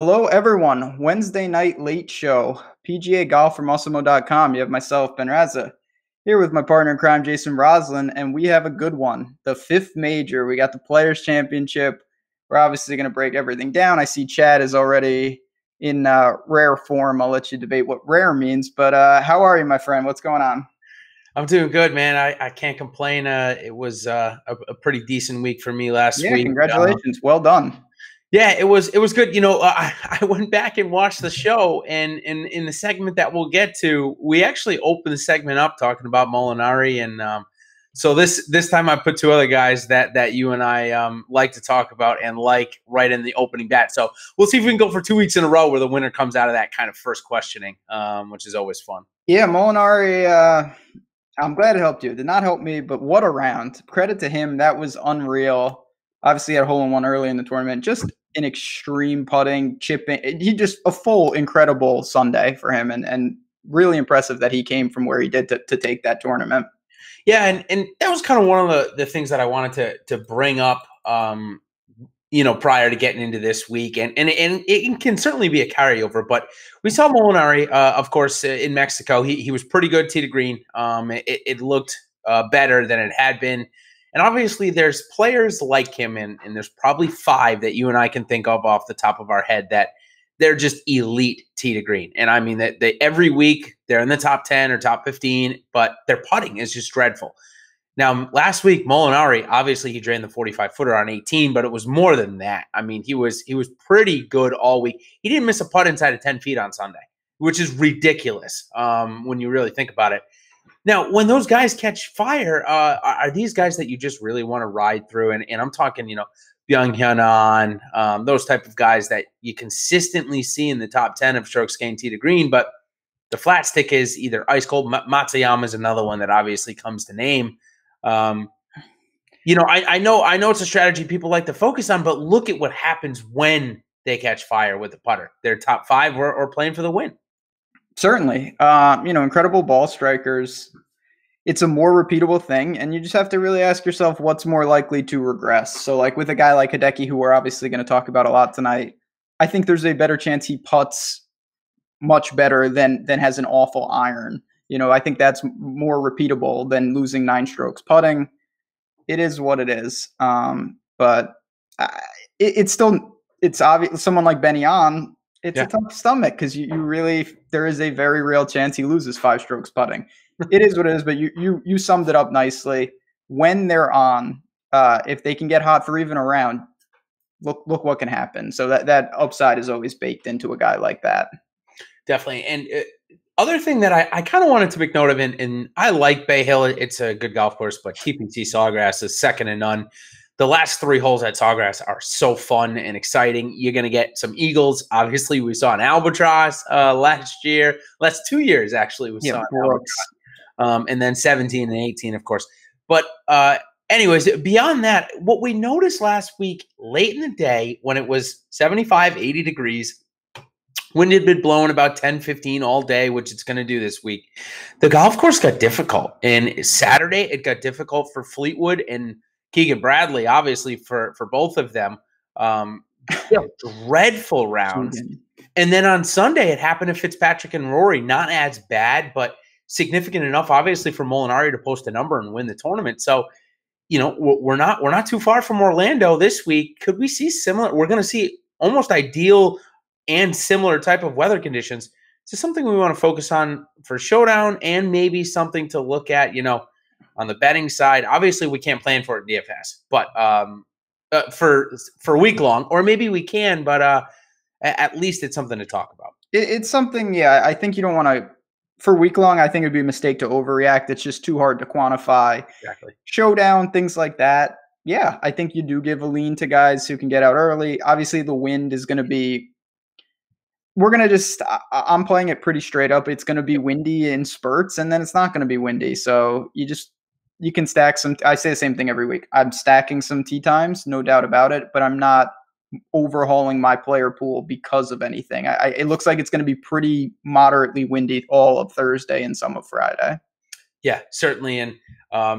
Hello, everyone. Wednesday night late show. PGA Golf from Awesemo.com. You have myself, Ben Raza, here with my partner in crime, Jason Roslin, and we have a good one. The fifth major. We got the Players' Championship. We're obviously going to break everything down. I see Chad is already in rare form. I'll let you debate what rare means, but how are you, my friend? What's going on? I'm doing good, man. I can't complain. It was a pretty decent week for me last Yeah, week. congratulations. Well done. Yeah, it was good. I went back and watched the show, and in the segment that we'll get to, we actually opened the segment up talking about Molinari, and so this time I put two other guys that you and I like to talk about and like right in the opening bat. So we'll see if we can go for 2 weeks in a row where the winner comes out of that kind of first questioning, which is always fun. Yeah, Molinari, I'm glad it helped you. It did not help me, but what a round. Credit to him. That was unreal. Obviously, he had a hole-in-one early in the tournament. Just an extreme putting, chipping. He just a full, incredible Sunday for him, and really impressive that he came from where he did to take that tournament. Yeah, and that was kind of one of the things that I wanted to bring up, prior to getting into this week, and it can certainly be a carryover. But we saw Molinari, of course, in Mexico. He was pretty good tee to green. It looked better than it had been, and obviously there's players like him, and there's probably five that you and I can think of off the top of our head that they're just elite tee to green. And I mean that they every week they're in the top 10 or top 15, but their putting is just dreadful. Now, last week, Molinari, obviously he drained the 45-footer on 18, but it was more than that. I mean, he was pretty good all week. He didn't miss a putt inside of 10 feet on Sunday, which is ridiculous when you really think about it. Now, when those guys catch fire, are these guys that you just really want to ride through? And I'm talking, Hanan, those type of guys that you consistently see in the top 10 of strokes gained tee to green, but the flat stick is either ice cold. Matsuyama is another one that obviously comes to name. I know it's a strategy people like to focus on, but look at what happens when they catch fire with the putter. They're top five or playing for the win. Certainly. Incredible ball strikers. It's a more repeatable thing, and you just have to really ask yourself what's more likely to regress. So, like with a guy like Hideki, who we're obviously going to talk about a lot tonight, I think there's a better chance he putts much better than has an awful iron. I think that's more repeatable than losing 9 strokes putting. It is what it is. But it's obvious. Someone like Benny On, it's a tough stomach because there is a very real chance he loses 5 strokes putting. It is what it is, but you summed it up nicely. When they're on, if they can get hot for even a round, look what can happen. So that upside is always baked into a guy like that. Definitely. And other thing that I kind of wanted to make note of, and I like Bay Hill. It's a good golf course, but TPC Sawgrass is second to none. The last 3 holes at Sawgrass are so fun and exciting. You're going to get some eagles. Obviously, we saw an albatross last 2 years, actually, we saw an albatross. And then 17 and 18, of course. But anyways, beyond that, what we noticed last week, late in the day, when it was 75, 80 degrees, wind had been blowing about 10, 15 all day, which it's going to do this week. The golf course got difficult. And Saturday, it got difficult for Fleetwood and Keegan Bradley, obviously, for both of them. Dreadful rounds. And then on Sunday, it happened to Fitzpatrick and Rory. Not as bad, but significant enough, obviously, for Molinari to post a number and win the tournament. So, we're not too far from Orlando this week. Could we see similar? We're going to see almost ideal and similar type of weather conditions. Is this something we want to focus on for Showdown and maybe something to look at, on the betting side? Obviously, we can't plan for it in DFS, but for week long, or maybe we can, but at least it's something to talk about. It's something, yeah, I think you don't want to, for week long, I think it'd be a mistake to overreact. It's just too hard to quantify. Exactly. Showdown, things like that. Yeah, I think you do give a lean to guys who can get out early. Obviously, the wind is going to be, I'm playing it pretty straight up. It's going to be windy in spurts, and then it's not going to be windy. So you can stack some. I say the same thing every week. I'm stacking some tee times, no doubt about it, but I'm not overhauling my player pool because of anything. It looks like it's going to be pretty moderately windy all of Thursday and some of Friday. Yeah, certainly. And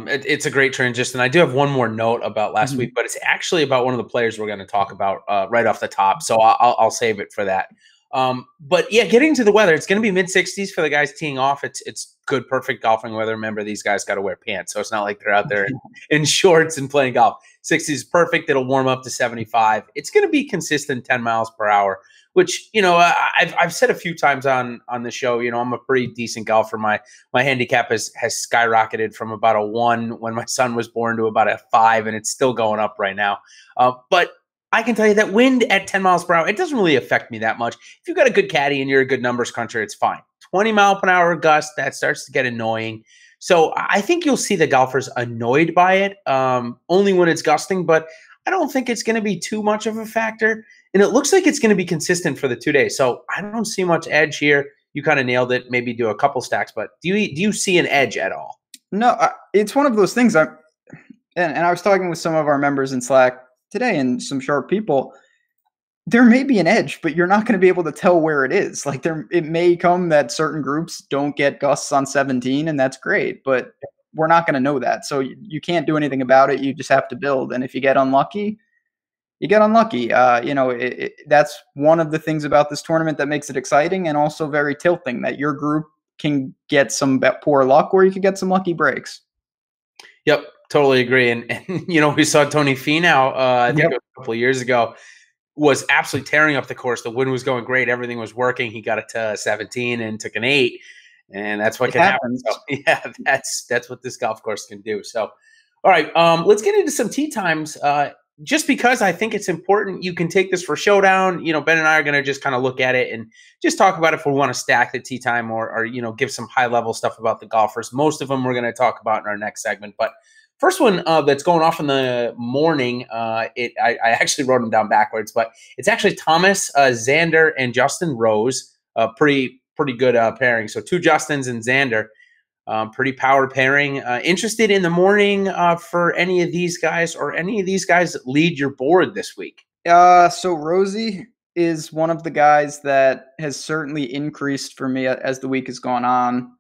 it's a great transition. I do have one more note about last week, but it's actually about one of the players we're going to talk about right off the top. So I'll save it for that. But yeah, getting to the weather, it's going to be mid-60s for the guys teeing off. It's good, perfect golfing weather. Remember, these guys got to wear pants, so it's not like they're out there in shorts and playing golf. 60s is perfect. It'll warm up to 75. It's going to be consistent 10 miles per hour, which, you know, I've said a few times on the show, you know, I'm a pretty decent golfer. My handicap has skyrocketed from about a 1 when my son was born to about a 5, and it's still going up right now. But I can tell you that wind at 10 miles per hour, it doesn't really affect me that much. If you've got a good caddy and you're a good numbers cruncher, it's fine. 20 mile per hour gust, that starts to get annoying. So I think you'll see the golfers annoyed by it, only when it's gusting, but I don't think it's going to be too much of a factor. And it looks like it's going to be consistent for the 2 days. So I don't see much edge here. You kind of nailed it. Maybe do a couple stacks, but do you see an edge at all? No, it's one of those things. And I was talking with some of our members in Slack today and some sharp people. There may be an edge, but you're not going to be able to tell where it is. Like it may come that certain groups don't get gusts on 17, and that's great, but we're not going to know that. So you can't do anything about it. You just have to build. And if you get unlucky, you get unlucky. You know, that's one of the things about this tournament that makes it exciting and also very tilting, that your group can get some poor luck or you can get some lucky breaks. Yep, totally agree. And you know, we saw Tony Finau, I think it was a couple of years ago, was absolutely tearing up the course. The wind was going great. Everything was working. He got it to 17 and took an 8. And that's what can happen. So, yeah, that's what this golf course can do. So, all right, let's get into some tee times. Just because I think it's important, you can take this for showdown. You know, Ben and I are going to just kind of look at it and just talk about if we want to stack the tee time or you know, give some high level stuff about the golfers. Most of them we're going to talk about in our next segment. But first one that's going off in the morning, I actually wrote them down backwards, but it's actually Thomas, Zander, and Justin Rose. Pretty good pairing. So 2 Justins and Zander. Pretty power pairing. Interested in the morning for any of these guys or any of these guys that lead your board this week? So Rosie is one of the guys that has certainly increased for me as the week has gone on.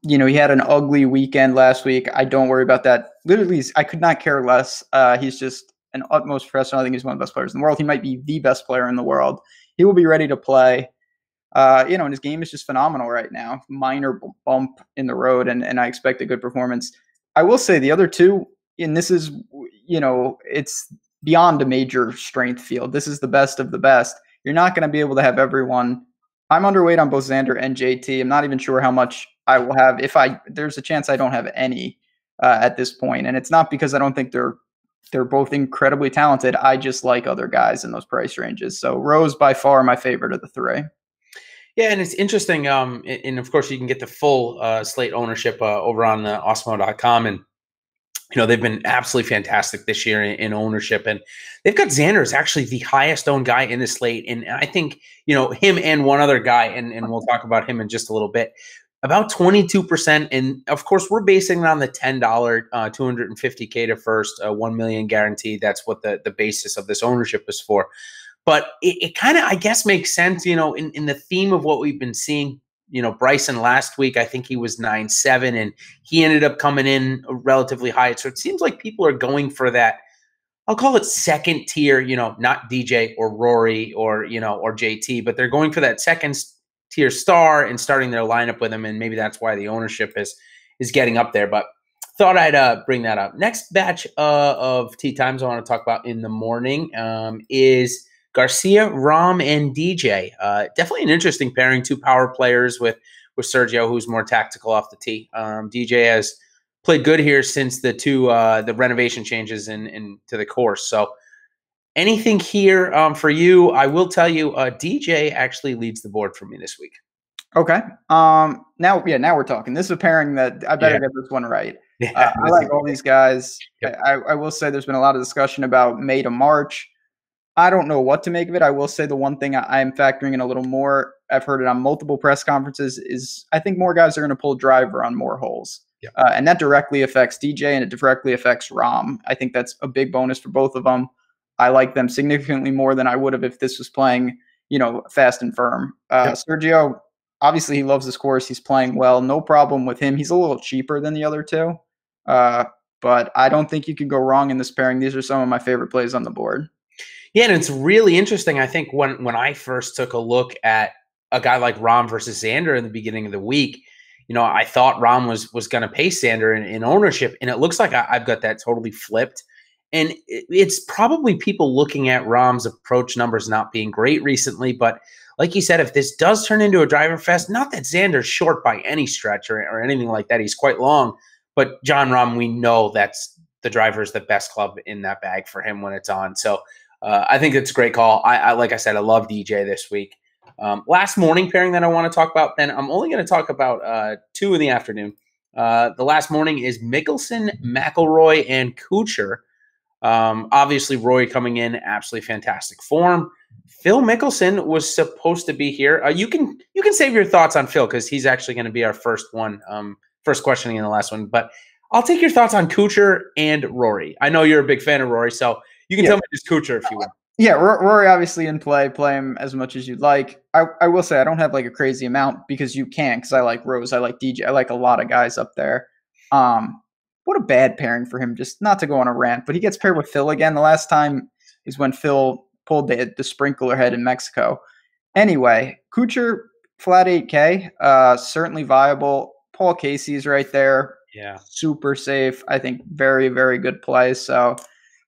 You know, he had an ugly weekend last week. I don't worry about that. Literally, I could not care less. He's just an utmost professional. I think he's one of the best players in the world. He might be the best player in the world. He will be ready to play. You know, and his game is just phenomenal right now. Minor bump in the road, and I expect a good performance. I will say the other two, and this is, you know, it's beyond a major strength field. This is the best of the best. You're not going to be able to have everyone. I'm underweight on both Zander and JT. I'm not even sure how much I will have. There's a chance I don't have any at this point, and it's not because I don't think they're both incredibly talented. I just like other guys in those price ranges. So Rose by far my favorite of the 3. Yeah, and it's interesting. And of course, you can get the full slate ownership over on Osmo.com. And, you know, they've been absolutely fantastic this year in ownership. And they've got Zander is actually the highest owned guy in the slate. And I think, you know, him and one other guy, and we'll talk about him in just a little bit, about 22%. And of course, we're basing it on the $10, $250K to first, 1 million guarantee. That's what the basis of this ownership is for. But it kind of, I guess, makes sense, you know, in the theme of what we've been seeing. You know, Bryson last week, I think he was 9.7, and he ended up coming in relatively high. So it seems like people are going for that, I'll call it second tier, you know, not DJ or Rory or, you know, or JT, but they're going for that second tier star and starting their lineup with him. And maybe that's why the ownership is getting up there. But thought I'd bring that up. Next batch of tee times I want to talk about in the morning is Garcia, Rahm, and DJ. Definitely an interesting pairing. 2 power players with Sergio, who's more tactical off the tee. DJ has played good here since the renovation changes to the course. So anything here for you? I will tell you, DJ actually leads the board for me this week. Okay. Now we're talking. This is a pairing that I better get this one right. Yeah, I like all these guys. Yep. I will say there's been a lot of discussion about May to March. I don't know what to make of it. I will say the one thing I'm factoring in a little more, I've heard it on multiple press conferences, is I think more guys are going to pull driver on more holes. Yep. And that directly affects DJ and it directly affects Rahm. I think that's a big bonus for both of them. I like them significantly more than I would have if this was playing, you know, fast and firm. Yep. Sergio, obviously he loves this course. He's playing well. No problem with him. He's a little cheaper than the other two. But I don't think you could go wrong in this pairing. These are some of my favorite plays on the board. Yeah, and it's really interesting. I think when I first took a look at a guy like Rahm versus Zander in the beginning of the week, I thought Rahm was going to pace Zander in ownership, and it looks like I've got that totally flipped. And it's probably people looking at Rahm's approach numbers not being great recently, but like you said, if this does turn into a driver fest, not that Zander's short by any stretch or anything like that, he's quite long, but Jon Rahm, we know that's the driver is the best club in that bag for him when it's on. So I think it's a great call. I like I said, I love DJ this week. Last morning pairing that I want to talk about, then I'm only going to talk about 2 in the afternoon. The last morning is Mickelson, McIlroy, and Kuchar. Obviously, Roy coming in absolutely fantastic form. Phil Mickelson was supposed to be here. You can save your thoughts on Phil because he's actually going to be our first questioning in the last one. But I'll take your thoughts on Kuchar and Rory. I know you're a big fan of Rory, so you can tell me just Kuchar if you want. Yeah, Rory obviously in play. Play him as much as you'd like. I will say I don't have like a crazy amount because you can, because I like Rose, I like DJ, I like a lot of guys up there. What a bad pairing for him, just not to go on a rant, but he gets paired with Phil again. The last time is when Phil pulled the sprinkler head in Mexico. Anyway, Kuchar, flat 8K, certainly viable. Paul Casey's right there. Yeah. Super safe. I think very, very good play. So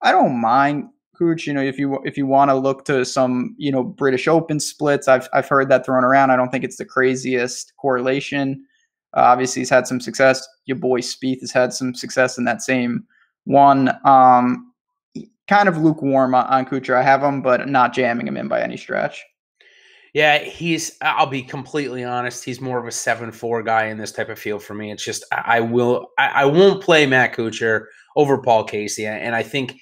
I don't mind Kuch, if you want to look to some, British Open splits, I've heard that thrown around. I don't think it's the craziest correlation. Obviously, he's had some success. Your boy Spieth has had some success in that same one. Kind of lukewarm on Kuchar. I have him, but not jamming him in by any stretch. Yeah, I'll be completely honest, he's more of a 7-4 guy in this type of field for me. It's just I won't play Matt Kuchar over Paul Casey. And I think,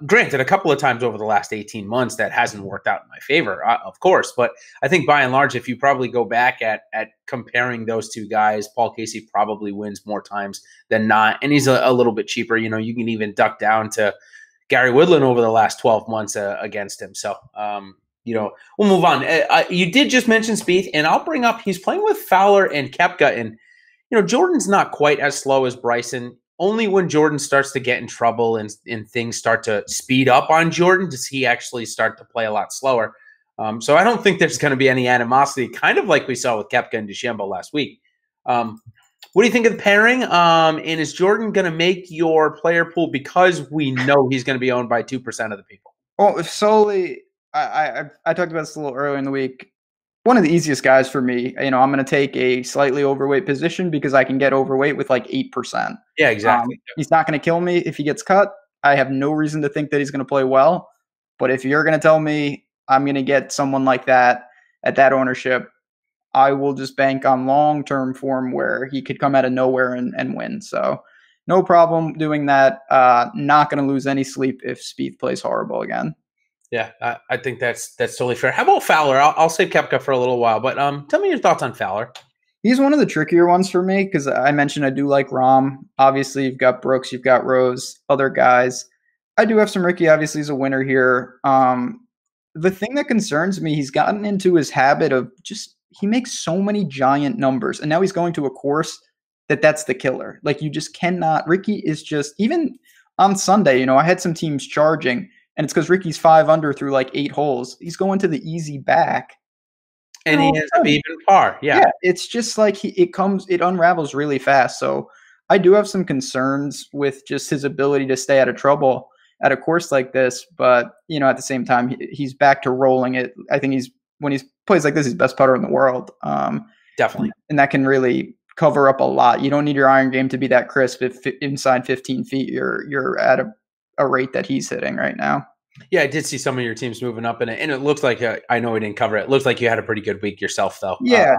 granted, a couple of times over the last 18 months that hasn't worked out in my favor, of course. But I think by and large, if you probably go back at comparing those two guys, Paul Casey probably wins more times than not. And he's a little bit cheaper. You can even duck down to Gary Woodland over the last 12 months against him. So, we'll move on. You did just mention Spieth, and I'll bring up he's playing with Fowler and Koepka. And, Jordan's not quite as slow as Bryson. Only when Jordan starts to get in trouble and things start to speed up on Jordan does he actually start to play a lot slower. So I don't think there's going to be any animosity, kind of like we saw with Koepka and DeChambeau last week. What do you think of the pairing? And is Jordan going to make your player pool because we know he's going to be owned by 2% of the people? Well, solely, I talked about this a little earlier in the week. One of the easiest guys for me, I'm going to take a slightly overweight position because I can get overweight with like 8%. Yeah, exactly. He's not going to kill me if he gets cut. I have no reason to think that he's going to play well. But if you're going to tell me I'm going to get someone like that at that ownership, I will just bank on long-term form where he could come out of nowhere and win. So no problem doing that. Not going to lose any sleep if Spieth plays horrible again. Yeah, I think that's totally fair. How about Fowler? I'll save Koepka for a little while, but tell me your thoughts on Fowler. He's one of the trickier ones for me because I mentioned I do like Rahm. Obviously, you've got Brooks, you've got Rose, other guys. I do have some Ricky. Obviously, he's a winner here. The thing that concerns me, he's gotten into his habit of he makes so many giant numbers, and now he's going to a course that's the killer. Like, you just cannot. Ricky is just, even on Sunday, I had some teams charging, and it's because Ricky's 5 under through like 8 holes. He's going to the easy back. And he ends up even par. Yeah. It's just like it unravels really fast. So I do have some concerns with just his ability to stay out of trouble at a course like this. But, at the same time, he's back to rolling it. I think when he plays like this, he's the best putter in the world. Definitely. And that can really cover up a lot. You don't need your iron game to be that crisp if inside 15 feet you're at a rate that he's hitting right now. Yeah, I did see some of your teams moving up, and it looks like I know we didn't cover it. It looks like you had a pretty good week yourself, though. Yeah,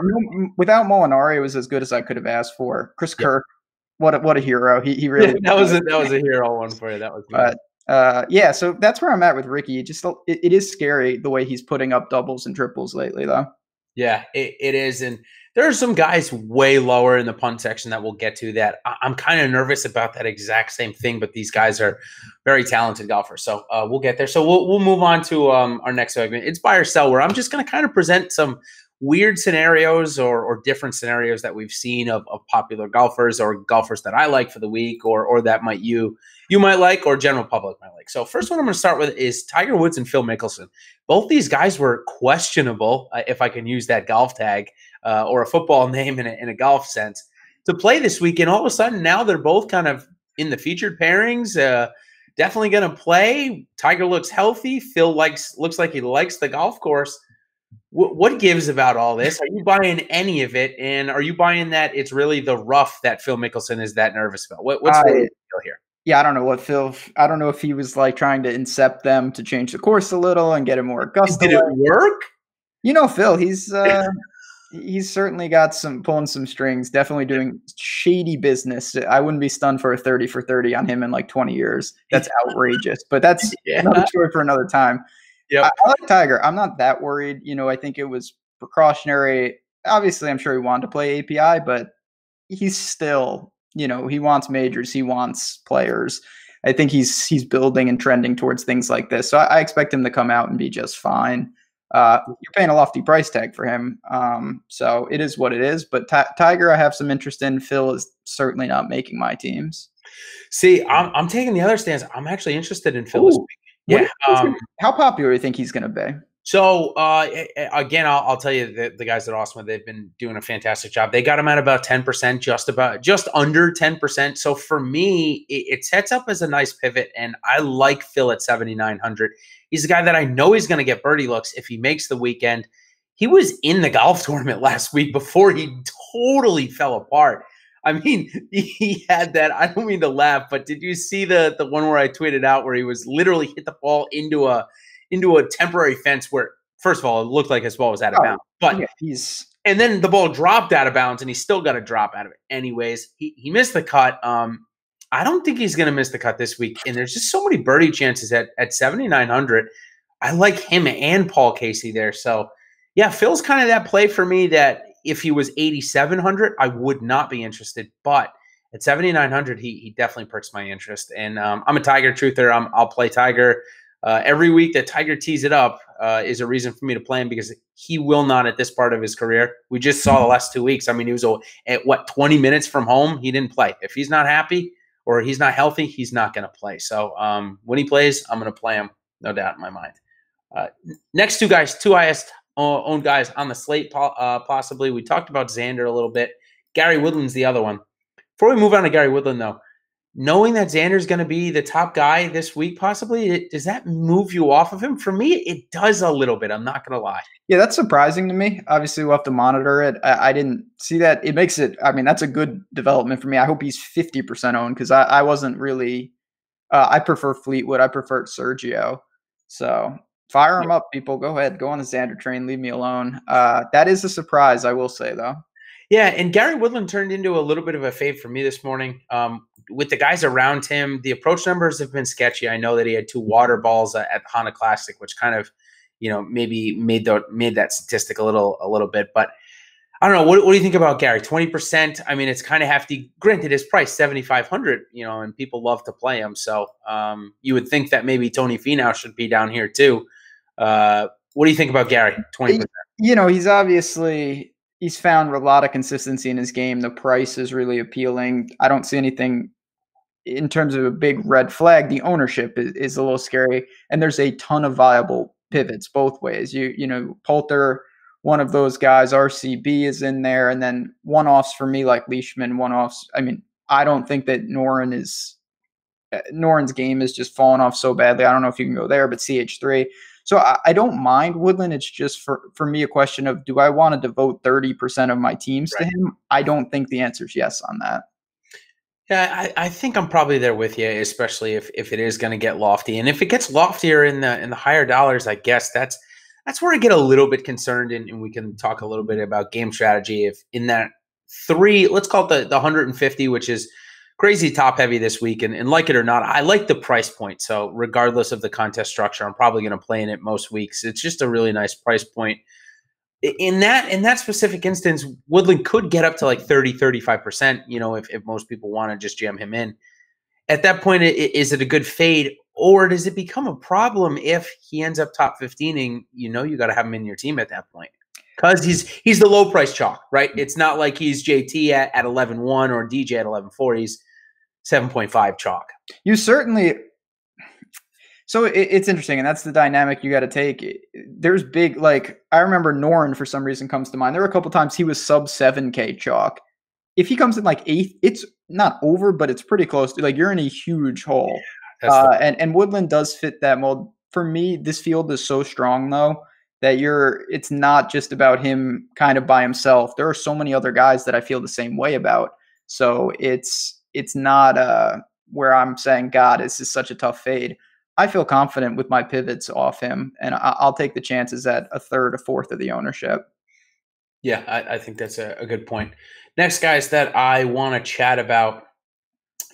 without Molinari, it was as good as I could have asked for. Chris Kirk, what a hero! He really that was a hero one for you. That was good. But so that's where I'm at with Ricky. It is scary the way he's putting up doubles and triples lately, though. Yeah, it is, and there are some guys way lower in the punt section that we'll get to that I'm kind of nervous about that exact same thing, but these guys are very talented golfers. So we'll get there. So we'll move on to our next segment. It's buy or sell, where I'm just going to kind of present some weird scenarios or different scenarios that we've seen of popular golfers or golfers that I like for the week or that you might like or general public might like. So first one I'm going to start with is Tiger Woods and Phil Mickelson. Both these guys were questionable, if I can use that golf tag or a football name in a golf sense, to play this week. And all of a sudden now they're both kind of in the featured pairings, definitely going to play. Tiger looks healthy. Phil looks like he likes the golf course. What gives about all this? Are you buying any of it? And are you buying that it's really the rough that Phil Mickelson is that nervous about? What's the deal here? Yeah, I don't know if he was like trying to incept them to change the course a little and get it more Augusta. Did it work? Phil, he's certainly got pulling some strings, definitely doing shady business. I wouldn't be stunned for a 30 for 30 on him in like 20 years. That's outrageous, but that's another story for another time. Yep. I like Tiger. I'm not that worried. I think it was precautionary. Obviously, I'm sure he wanted to play API, but he's still, he wants majors. He wants players. I think he's building and trending towards things like this. So I expect him to come out and be just fine. You're paying a lofty price tag for him. So it is what it is. But Tiger, I have some interest in. Phil is certainly not making my teams. See, I'm taking the other stance. I'm actually interested in Phil this week. Yeah. How popular do you think he's going to be? So, again, I'll tell you the guys at Awesome, they've been doing a fantastic job. They got him at about 10%, just under 10%. So for me, it sets up as a nice pivot, and I like Phil at 7,900. He's a guy that I know he's going to get birdie looks if he makes the weekend. He was in the golf tournament last week before he totally fell apart. I mean, he had that. I don't mean to laugh, but did you see the one where I tweeted out where he was literally hit the ball into a temporary fence where, first of all, it looked like his ball was out of bounds. But and then the ball dropped out of bounds, and he still got a drop out of it. Anyways, he missed the cut. I don't think he's going to miss the cut this week. And there's just so many birdie chances at 7,900. I like him and Paul Casey there. So, yeah, Phil's kind of that play for me that if he was 8,700, I would not be interested. But at 7,900, he definitely perks my interest. And I'm a Tiger truther. I'll play Tiger. Every week that Tiger tees it up is a reason for me to play him because he will not at this part of his career. We just saw the last 2 weeks. I mean, he was at 20 minutes from home. He didn't play. If he's not happy or he's not healthy, he's not going to play. So when he plays, I'm going to play him, no doubt in my mind. Next two guys, two highest owned guys on the slate, possibly. We talked about Zander a little bit. Gary Woodland's the other one. Before we move on to Gary Woodland, though, knowing that Xander's going to be the top guy this week, possibly, does that move you off of him? For me, it does a little bit. I'm not going to lie. Yeah, that's surprising to me. Obviously, we'll have to monitor it. I didn't see that. It makes it, that's a good development for me. I hope he's 50% owned because I wasn't really, I prefer Fleetwood. I prefer Sergio. So fire him up, people. Go ahead. Go on the Zander train. Leave me alone. That is a surprise, I will say, though. Yeah, and Gary Woodland turned into a little bit of a fave for me this morning. With the guys around him, the approach numbers have been sketchy. I know that he had 2 water balls at the Honda Classic, which kind of, maybe made that statistic a little bit. But I don't know. What do you think about Gary? 20%. I mean, it's kind of hefty. Granted, his price $7,500. And people love to play him. So you would think that maybe Tony Finau should be down here too. What do you think about Gary? 20%. He's obviously. He's found a lot of consistency in his game. The price is really appealing. I don't see anything in terms of a big red flag. The ownership is a little scary, and there's a ton of viable pivots both ways. Poulter, one of those guys. RCB is in there, and then one-offs for me like Leishman. One-offs. I mean, I don't think that Noren's game is just falling off so badly. I don't know if you can go there, but CH3. So I don't mind Woodland. It's just for me a question of, do I want to devote 30% of my teams to him? I don't think the answer is yes on that. Yeah, I think I'm probably there with you, especially if it is going to get lofty. And if it gets loftier in the higher dollars, I guess that's where I get a little bit concerned, and we can talk a little bit about game strategy. If in that 3, let's call it the 150, which is crazy top heavy this week, and like it or not, I like the price point. So regardless of the contest structure, I'm probably going to play in it most weeks. It's just a really nice price point. In that specific instance, Woodland could get up to like 30-35%, if most people want to just jam him in. At that point, is it a good fade, or does it become a problem if he ends up top 15ing? You got to have him in your team at that point. because he's the low price chalk, right? It's not like he's JT at 11.1 or DJ at 11.4. He's 7.5 chalk. You certainly. So it's interesting, and that's the dynamic you got to take. There's big, like, I remember Noren for some reason comes to mind. There were a couple times he was sub 7K chalk. If he comes in like 8th, it's not over, but it's pretty close to, like, you're in a huge hole. And Woodland does fit that mold. For me, this field is so strong though that it's not just about him kind of by himself. There are so many other guys that I feel the same way about. So it's not where I'm saying, God, this is such a tough fade. I feel confident with my pivots off him, and I'll take the chances at a third, a fourth of the ownership. Yeah, I think that's a good point. Next, guys, that I want to chat about,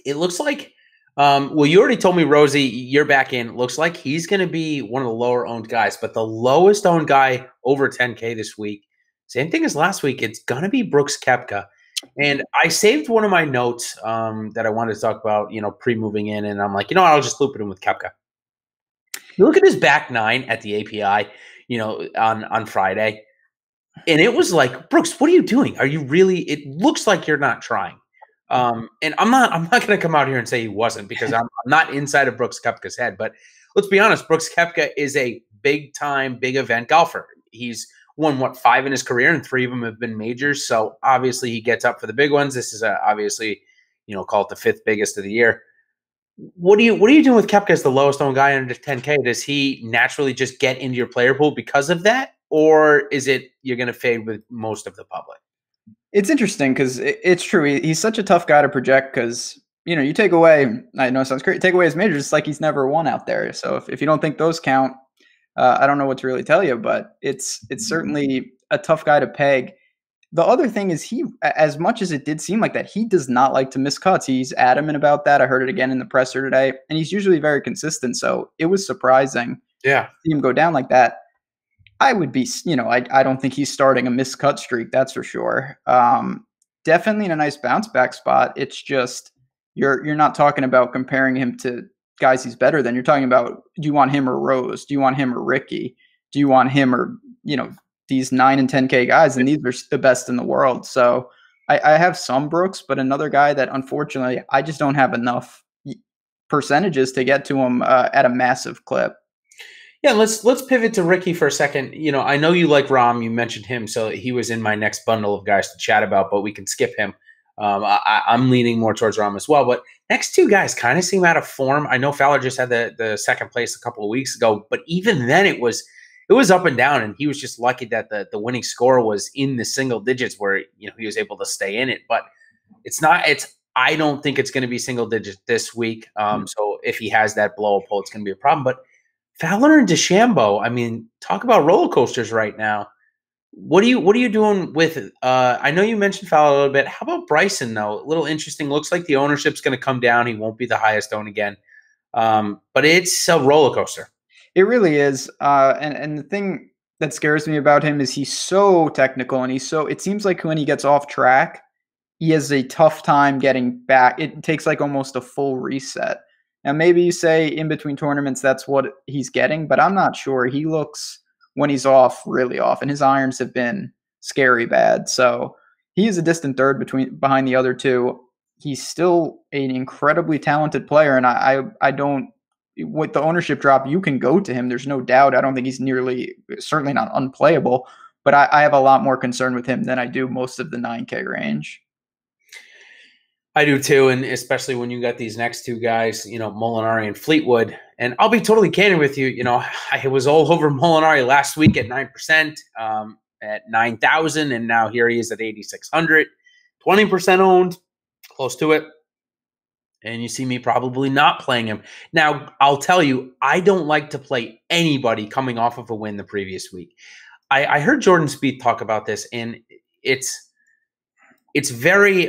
it looks like, well, you already told me, Rosie, you're back in. It looks like he's going to be one of the lower-owned guys, but the lowest-owned guy over 10K this week, same thing as last week, it's going to be Brooks Koepka. And I saved one of my notes that I wanted to talk about, pre-moving in, and I'm like, I'll just loop it in with Koepka. You look at his back nine at the API, on Friday, and it was like, Brooks, what are you doing? Are you really? It looks like you're not trying. And I'm not going to come out here and say he wasn't, because I'm not inside of Brooks Koepka's head. But let's be honest, Brooks Koepka is a big-time, big event golfer. He's won 5 in his career, and 3 of them have been majors. So obviously he gets up for the big ones. This is obviously, call it the 5th biggest of the year. What are you doing with Koepka as the lowest owned guy under 10K? Does he naturally just get into your player pool because of that? Or is it you're going to fade with most of the public? It's interesting because it's true. He's such a tough guy to project because, you take away, I know it sounds great, take away his majors, it's like he's never won out there. So if you don't think those count, I don't know what to really tell you, but it's certainly a tough guy to peg. The other thing is he, as much as it did seem like that, he does not like to miss cuts. He's adamant about that. I heard it again in the presser today, and he's usually very consistent. So it was surprising to see him go down like that. I would be, I don't think he's starting a missed cut streak. That's for sure. Definitely in a nice bounce back spot. It's just, you're not talking about comparing him to guys he's better than. You're talking about, do you want him or Rose? Do you want him or Ricky? Do you want him or, these 9 and 10K guys, and these are the best in the world. So I have some Brooks, but another guy that unfortunately I just don't have enough percentages to get to him at a massive clip. Yeah, let's pivot to Ricky for a second. I know you like Rahm. You mentioned him, so he was in my next bundle of guys to chat about, but we can skip him. I'm leaning more towards Rahm as well. But next 2 guys kind of seem out of form. I know Fowler just had the second place a couple of weeks ago, but even then it was up and down, and he was just lucky that the winning score was in the single digits where he was able to stay in it. But I don't think it's going to be single digits this week. So if he has that blow up hole, it's going to be a problem. But Fowler and DeChambeau, I mean, talk about roller coasters right now. What are you doing with it? I know you mentioned Fowler a little bit. How about Bryson though? A little interesting. Looks like the ownership's going to come down. He won't be the highest owned again. But it's a roller coaster. It really is. And the thing that scares me about him is he's so technical, and it seems like when he gets off track, he has a tough time getting back. It takes like almost a full reset. Now, maybe you say in between tournaments, that's what he's getting, but I'm not sure. He looks, when he's off, really off, and his irons have been scary bad. So he is a distant third behind the other 2. He's still an incredibly talented player, and I don't, with the ownership drop, you can go to him. There's no doubt. I don't think he's certainly not unplayable, but I have a lot more concern with him than I do most of the 9K range. I do too, and especially when you got these next 2 guys, Molinari and Fleetwood. And I'll be totally candid with you. I was all over Molinari last week at 9%, at 9,000, and now here he is at 8,600, 20% owned, close to it. And you see me probably not playing him. Now, I'll tell you, I don't like to play anybody coming off of a win the previous week. I heard Jordan Spieth talk about this, and it's very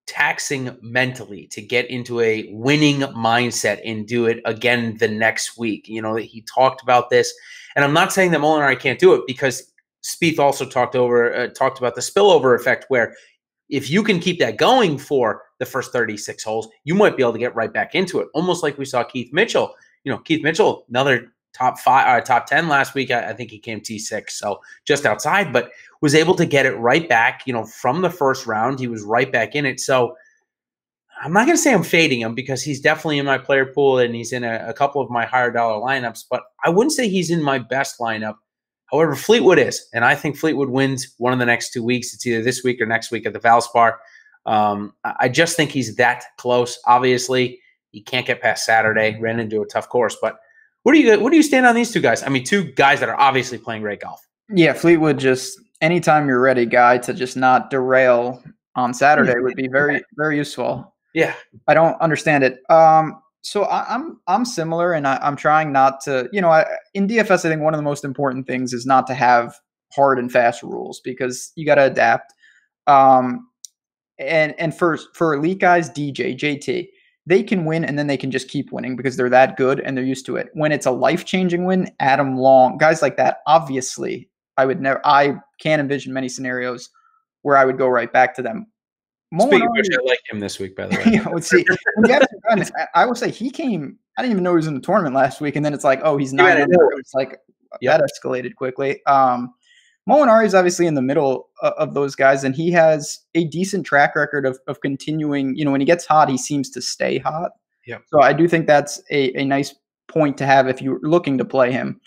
taxing mentally to get into a winning mindset and do it again the next week. He talked about this, and I'm not saying that Molinari can't do it, because Spieth also talked about the spillover effect, where if you can keep that going for the first 36 holes, you might be able to get right back into it. Almost like we saw Keith Mitchell. Keith Mitchell, another top 5, top 10 last week. I think he came T6, so just outside, but was able to get it right back, from the first round. He was right back in it. So I'm not going to say I'm fading him because he's definitely in my player pool and he's in a couple of my higher dollar lineups, but I wouldn't say he's in my best lineup. However, Fleetwood is, and I think Fleetwood wins one of the next 2 weeks. It's either this week or next week at the Valspar. I just think he's that close. Obviously, he can't get past Saturday, ran into a tough course, but what do you stand on these two guys? I mean, two guys that are obviously playing great golf. Yeah, Fleetwood, just anytime you're ready, guy, to just not derail on Saturday would be very, very useful. Yeah. I don't understand it. So I'm similar, and I'm trying not to, in DFS, I think one of the most important things is not to have hard and fast rules because you got to adapt. And for elite guys, DJ, JT, they can win and then they can just keep winning because they're that good and they're used to it. When it's a life-changing win, Adam Long, guys like that, obviously, I can't envision many scenarios where I would go right back to them. Speaking of which, I like him this week, by the way. Let's see. I will say he came. I didn't even know he was in the tournament last week, and then it's like, oh, he's not. It's like that escalated quickly. Molinari is obviously in the middle of those guys, and he has a decent track record of continuing. When he gets hot, he seems to stay hot. Yeah. So I do think that's a nice point to have if you're looking to play him.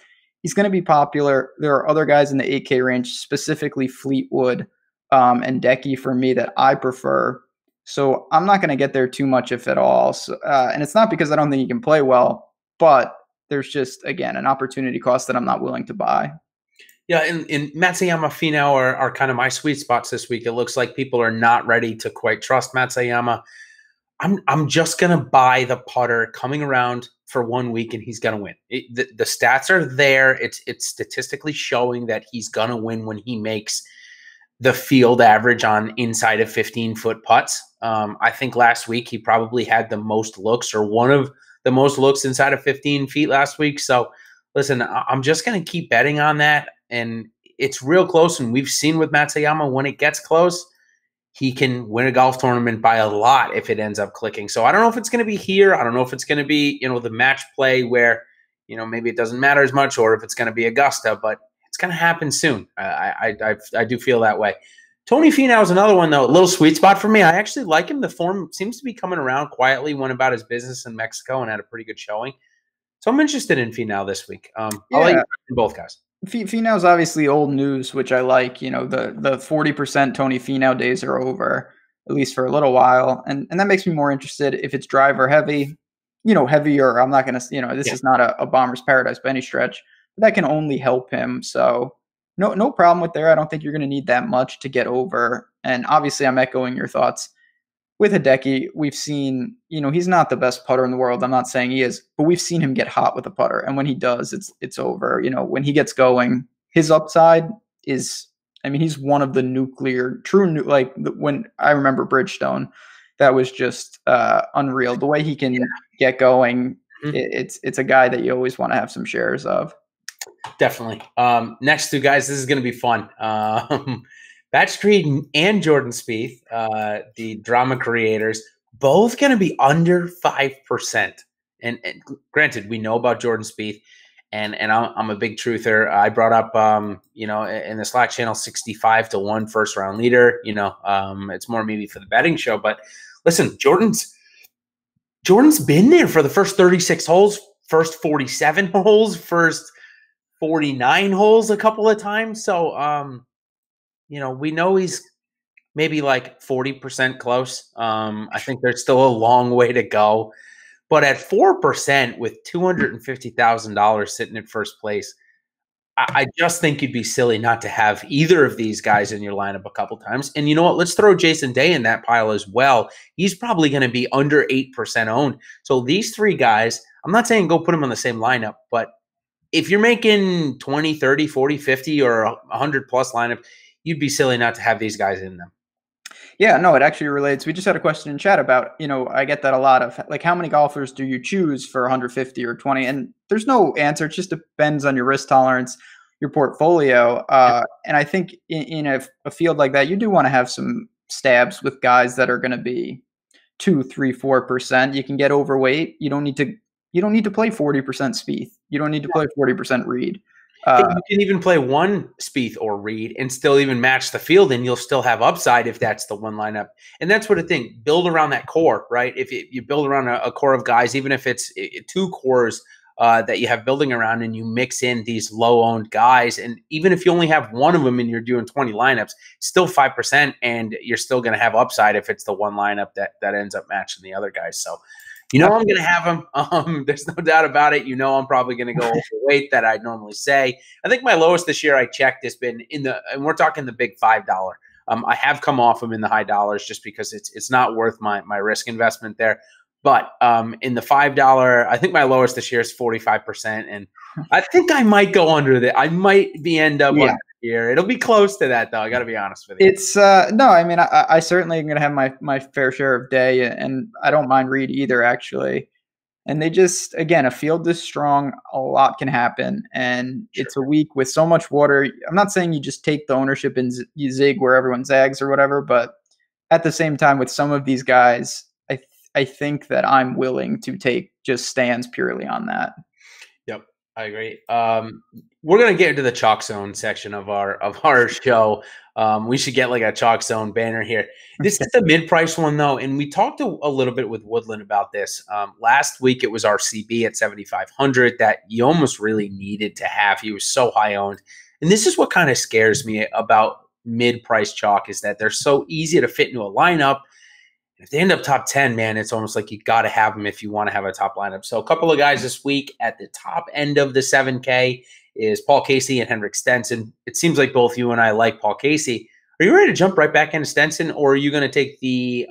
He's going to be popular. There are other guys in the 8K range, specifically Fleetwood and Decky for me that I prefer. So I'm not going to get there too much, if at all. So, and it's not because I don't think he can play well, but there's just, again, an opportunity cost that I'm not willing to buy. Yeah, and Matsuyama, Finau are kind of my sweet spots this week. It looks like people are not ready to quite trust Matsuyama. I'm just going to buy the putter coming around for 1 week, and he's going to win. The stats are there. It's statistically showing that he's going to win when he makes the field average on inside of 15-foot putts. I think last week he probably had the most looks or one of the most looks inside of 15 feet last week. So, listen, I'm just going to keep betting on that. And it's real close, and we've seen with Matsuyama when it gets close, he can win a golf tournament by a lot if it ends up clicking. So I don't know if it's going to be here. I don't know if it's going to be, the match play where, maybe it doesn't matter as much, or if it's going to be Augusta, but it's going to happen soon. I do feel that way. Tony Finau is another one, though, a little sweet spot for me. I actually like him. The form seems to be coming around quietly, went about his business in Mexico and had a pretty good showing. So I'm interested in Finau this week. I'll let you both guys. Finau's obviously old news, which I like. The 40% Tony Finau days are over, at least for a little while. And that makes me more interested if it's driver heavy, heavier. I'm not going to, this is not a bomber's paradise by any stretch. But that can only help him. So no problem with there. I don't think you're going to need that much to get over. And obviously I'm echoing your thoughts. With Hideki, we've seen, he's not the best putter in the world. I'm not saying he is, but we've seen him get hot with a putter. And when he does, it's over. When he gets going, his upside is, he's one of the when I remember Bridgestone, that was just unreal. The way he can get going, it's a guy that you always want to have some shares of. Definitely. Next two guys, this is going to be fun. Patrick Reed and Jordan Spieth, the drama creators, both going to be under 5%. And granted, we know about Jordan Spieth, and I'm a big truther. I brought up, in the Slack channel, 65-1 first round leader. It's more maybe for the betting show, but listen, Jordan's been there for the first 36 holes, first 47 holes, first 49 holes a couple of times. So, we know he's maybe like 40% close. I think there's still a long way to go. But at 4% with $250,000 sitting in first place, I just think you'd be silly not to have either of these guys in your lineup a couple times. And you know what? Let's throw Jason Day in that pile as well. He's probably going to be under 8% owned. So these three guys, I'm not saying go put them on the same lineup, but if you're making 20, 30, 40, 50, or 100-plus lineup, you'd be silly not to have these guys in them. Yeah, no, it actually relates. We just had a question in chat about, I get that a lot of, like, how many golfers do you choose for 150 or 20? And there's no answer. It just depends on your risk tolerance, your portfolio. And I think in a field like that, you do want to have some stabs with guys that are going to be 2, 3, 4%. You can get overweight. You don't need to You don't need to play 40% Spieth. You don't need to play 40% Reed. Hey, you can even play one Spieth or Reed and still even match the field, and you'll still have upside if that's the one lineup. And that's what I think. Build around that core, right? If you build around a core of guys, even if it's two cores that you have building around, and you mix in these low-owned guys, and even if you only have one of them and you're doing 20 lineups, still 5%, and you're still going to have upside if it's the one lineup that ends up matching the other guys. So, I'm going to have him. There's no doubt about it. I'm probably going to go overweight that I'd normally say. I think my lowest this year I checked has been and we're talking the big $5. I have come off him in the high dollars just because it's not worth my risk investment there. But in the $5, I think my lowest this year is 45%, and I think I might go under that. I might end up under here. It'll be close to that, though. I got to be honest with you. It's no, I mean, I certainly am going to have my fair share of day, and I don't mind Reed either, actually. And they just, again, a field this strong, a lot can happen, and it's a week with so much water. I'm not saying you just take the ownership and you zig where everyone zags or whatever, but at the same time, with some of these guys, I think that I'm willing to take just stands purely on that. Yep, I agree. We're gonna get into the chalk zone section of our show. We should get like a chalk zone banner here. This is the mid-price one though, and we talked a little bit with Woodland about this. Last week it was RCB at 7,500 that you almost really needed to have. He was so high owned, and this is what kind of scares me about mid-price chalk is that they're so easy to fit into a lineup. If they end up top 10, man, it's almost like you got to have them if you want to have a top lineup. So a couple of guys this week at the top end of the 7K is Paul Casey and Henrik Stenson. It seems like both you and I like Paul Casey. Are you ready to jump right back into Stenson, or are you going to take the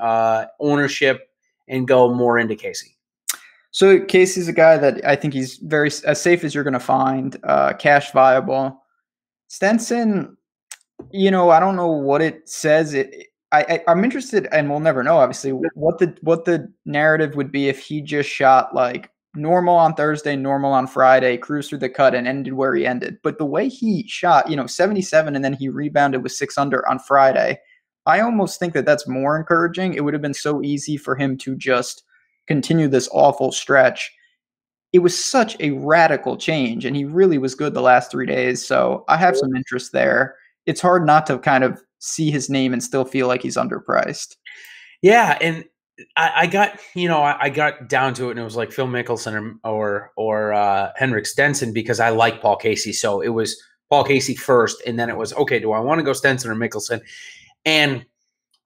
ownership and go more into Casey? So Casey's a guy that I think he's very as safe as you're going to find, cash viable. Stenson, I don't know what it says. I'm interested, and we'll never know, obviously, what the narrative would be if he just shot like normal on Thursday, normal on Friday, cruised through the cut, and ended where he ended. But the way he shot, 77, and then he rebounded with 6 under on Friday, I almost think that that's more encouraging. It would have been so easy for him to just continue this awful stretch. It was such a radical change, and he really was good the last 3 days. So I have some interest there. It's hard not to kind of see his name and still feel like he's underpriced. Yeah, and I got I got down to it, and it was like Phil Mickelson or Henrik Stenson because I like Paul Casey. So it was Paul Casey first, and then it was okay. Do I want to go Stenson or Mickelson? And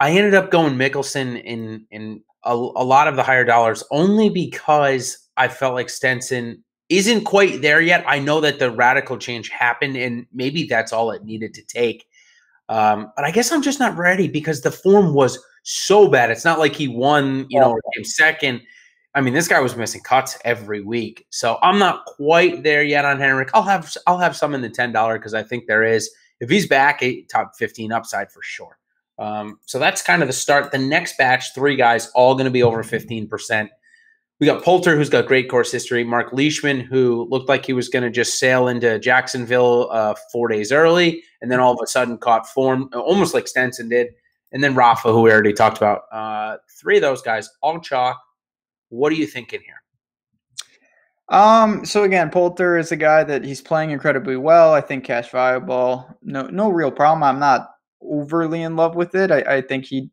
I ended up going Mickelson in a lot of the higher dollars only because I felt like Stenson isn't quite there yet. I know that the radical change happened, and maybe that's all it needed to take. But I guess I'm just not ready because the form was so bad. It's not like he won, came second. I mean, this guy was missing cuts every week. So I'm not quite there yet on Henrik. I'll have some in the $10 because I think there is. If he's back, a top 15 upside for sure. So that's kind of the start. The next batch, 3 guys, all going to be over 15%. We got Poulter, who's got great course history. Mark Leishman, who looked like he was going to just sail into Jacksonville 4 days early, and then all of a sudden caught form, almost like Stenson did. And then Rafa, who we already talked about. 3 of those guys, all chalk. What are you thinking here? So again, Poulter is a guy that he's playing incredibly well. I think cash viable. No real problem. I'm not overly in love with it. I think he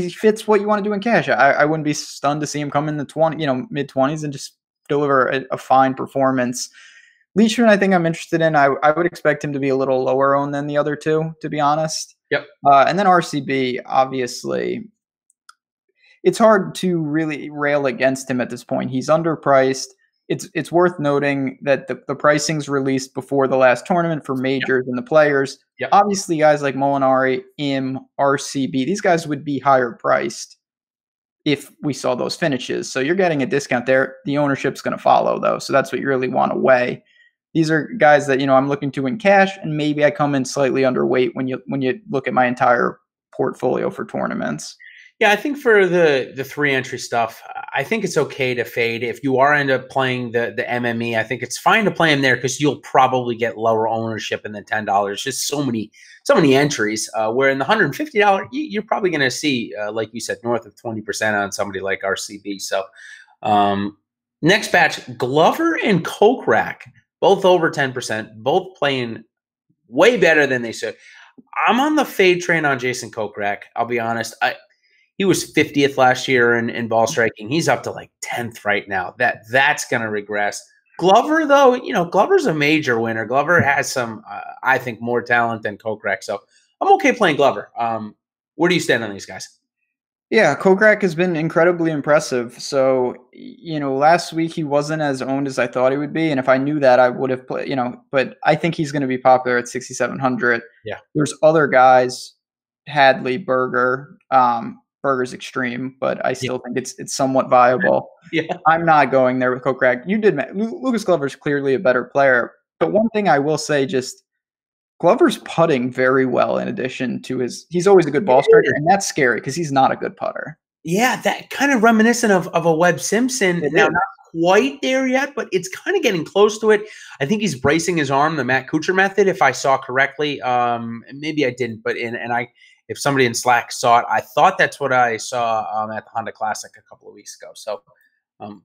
fits what you want to do in cash. I wouldn't be stunned to see him come in the mid-20s and just deliver a fine performance. Leishman, I think I'm interested in. I would expect him to be a little lower owned than the other 2, to be honest. Yep. And then RCB, obviously, it's hard to really rail against him at this point. He's underpriced. It's worth noting that the pricing's released before the last tournament for majors and the players. Yep. Obviously, guys like Molinari, RCB, these guys would be higher priced if we saw those finishes. So you're getting a discount there. The ownership's going to follow, though. So that's what you really want to weigh. These are guys that I'm looking to in cash, and maybe I come in slightly underweight when you look at my entire portfolio for tournaments. Yeah, I think for the 3 entry stuff, I think it's okay to fade. If you are end up playing the MME, I think it's fine to play him there because you'll probably get lower ownership in the $10. Just so many entries. Where in the $150, you're probably going to see, like you said, north of 20% on somebody like RCB. So Next batch, Glover and Kokrak, both over 10%, both playing way better than they should. I'm on the fade train on Jason Kokrak. I'll be honest. He was 50th last year in ball striking. He's up to like 10th right now. That's going to regress. Glover, though, Glover's a major winner. Glover has some, I think, more talent than Kokrak. So I'm okay playing Glover. Where do you stand on these guys? Yeah, Kokrak has been incredibly impressive. So, last week he wasn't as owned as I thought he would be. And if I knew that, I would have played, but I think he's going to be popular at 6,700. Yeah. There's other guys, Hadley, Berger. Berger's extreme, but I still think it's somewhat viable. Yeah. I'm not going there with Kokrak. Lucas Glover's clearly a better player. But one thing I will say, just Glover's putting very well in addition to he's always a good ball striker, and that's scary because he's not a good putter. Yeah, that kind of reminiscent of a Webb Simpson. Now, not quite there yet, but it's kind of getting close to it. I think he's bracing his arm, the Matt Kuchar method, if I saw correctly. Maybe I didn't, but if somebody in Slack saw it, I thought that's what I saw at the Honda Classic a couple of weeks ago. So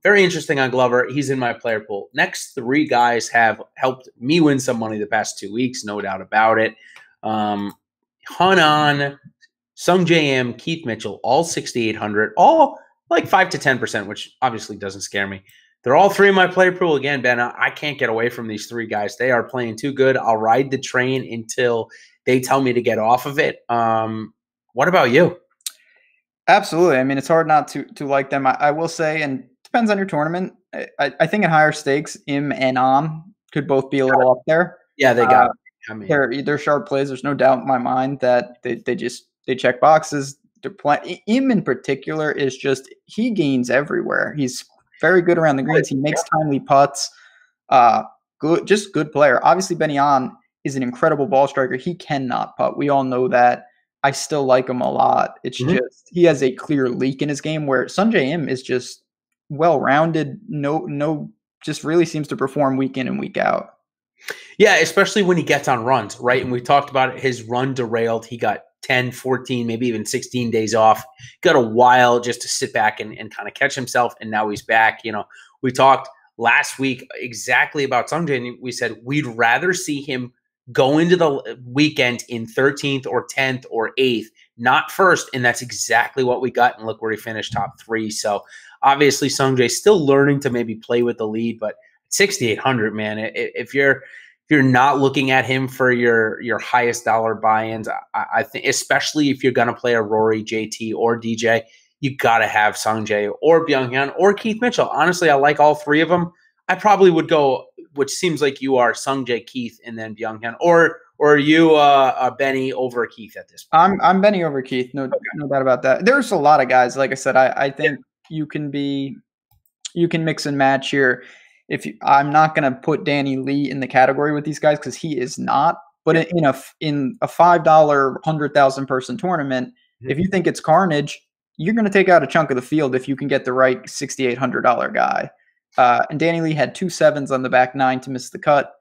very interesting on Glover. He's in my player pool. Next three guys have helped me win some money the past 2 weeks, no doubt about it. Hanan, Sung JM, Keith Mitchell, all 6,800, all like 5 to 10%, which obviously doesn't scare me. They're all three in my player pool. Again, Ben, I can't get away from these three guys. They are playing too good. I'll ride the train until they tell me to get off of it. What about you? Absolutely. I mean, it's hard not to like them. I will say, and it depends on your tournament. I think in higher stakes, Im and Am could both be a little up there. Yeah, they got it. I mean, they're sharp plays. There's no doubt in my mind that they check boxes. Im in particular is just, he gains everywhere. He's very good around the greens. He makes timely putts. Good player. Obviously, Ben is an incredible ball striker. He cannot putt. We all know that. I still like him a lot. It's just he has a clear leak in his game where Sungjae Im is just well-rounded. No, just really seems to perform week in and week out. Yeah, especially when he gets on runs, right? And we talked about it, his run derailed. He got 10, 14, maybe even 16 days off. Got a while just to sit back and kind of catch himself, and now he's back. We talked last week exactly about Sungjae, and we said we'd rather see him go into the weekend in 13th or 10th or 8th, not first, and that's exactly what we got, and look where he finished, top 3. So obviously Sungjae still learning to maybe play with the lead, but 6,800, man, if you're not looking at him for your highest dollar buy-ins, I think, especially if you're going to play a Rory, JT, or DJ, you got to have Sungjae or Byung-hyun or Keith Mitchell. Honestly, I like all three of them. I probably would go, which seems like you are, Sungjae, Keith, and then Byung-hyun, or are you Benny over Keith at this point? I'm Benny over Keith, no doubt about that. There's a lot of guys, like I said. I think you can mix and match here. I'm not going to put Danny Lee in the category with these guys because he is not. But in a $5 100,000 person tournament, if you think it's carnage, you're going to take out a chunk of the field if you can get the right $6,800 guy. And Danny Lee had 2 7s on the back 9 to miss the cut.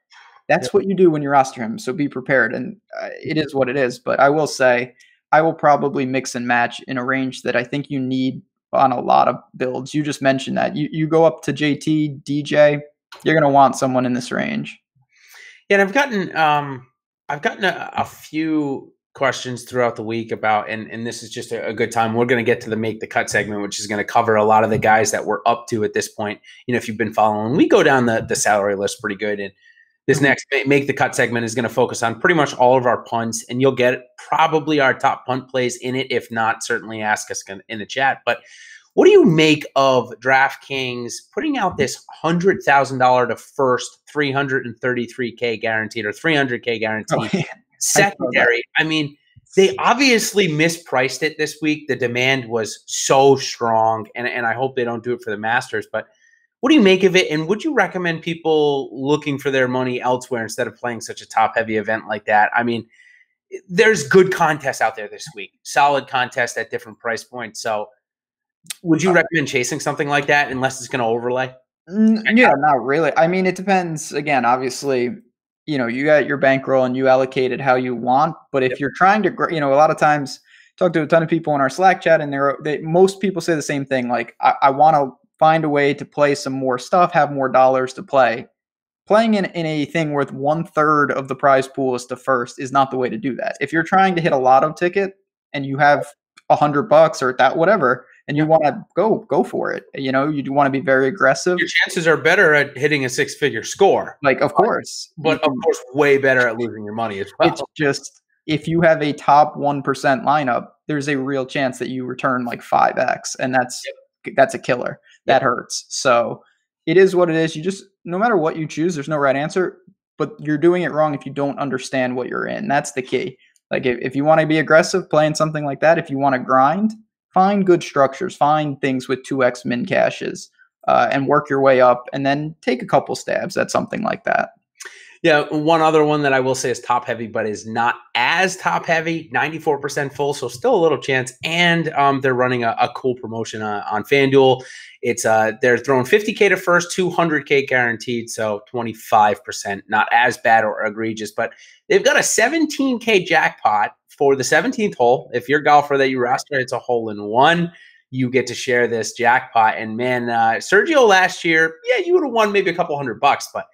That's what you do when you roster him. So be prepared. And it is what it is. But I will say, I will probably mix and match in a range that I think you need on a lot of builds. You just mentioned that. You go up to JT, DJ, you're going to want someone in this range. Yeah, and I've gotten a few questions throughout the week about, and this is just a good time. We're going to get to the Make the Cut segment, which is going to cover a lot of the guys that we're up to at this point. If you've been following, we go down the salary list pretty good. And this next Make the Cut segment is going to focus on pretty much all of our punts, and you'll get probably our top punt plays in it. If not, certainly ask us in the chat. But what do you make of DraftKings putting out this $100,000 to first $333K guaranteed or $300K guaranteed? Oh, yeah. Secondary. I mean, they obviously mispriced it this week. The demand was so strong, and I hope they don't do it for the Masters. But what do you make of it? And would you recommend people looking for their money elsewhere instead of playing such a top-heavy event like that? I mean, there's good contests out there this week, solid contests at different price points. So would you recommend chasing something like that unless it's going to overlay? Yeah, not really. I mean, it depends. Again, obviously, you got your bankroll and you allocate it how you want. But if you're trying to, a lot of times talk to a ton of people in our Slack chat, and most people say the same thing. Like, I want to find a way to play some more stuff, have more dollars to play. Playing in a thing worth 1/3 of the prize pool as to first is not the way to do that. If you're trying to hit a lotto ticket and you have $100 or that whatever, and you want to go for it, you do want to be very aggressive. Your chances are better at hitting a 6-figure score. Like, of course, but of course, way better at losing your money as well. It's just, if you have a top 1% lineup, there's a real chance that you return like 5x, and that's a killer. That hurts. So it is what it is. You just, no matter what you choose, there's no right answer, but you're doing it wrong if you don't understand what you're in. That's the key. Like, if you want to be aggressive playing something like that, if you want to grind, find good structures, find things with 2x min cashes, and work your way up, and then take a couple stabs at something like that. Yeah, one other one that I will say is top heavy, but is not as top heavy, 94% full, so still a little chance. And they're running a cool promotion on FanDuel. It's they're throwing $50K to first, $200K guaranteed, so 25%, not as bad or egregious. But they've got a $17K jackpot for the 17th hole. If you're a golfer that you roster, it's a hole in one. You get to share this jackpot. And man, Sergio last year, yeah, you would have won maybe a couple $100, but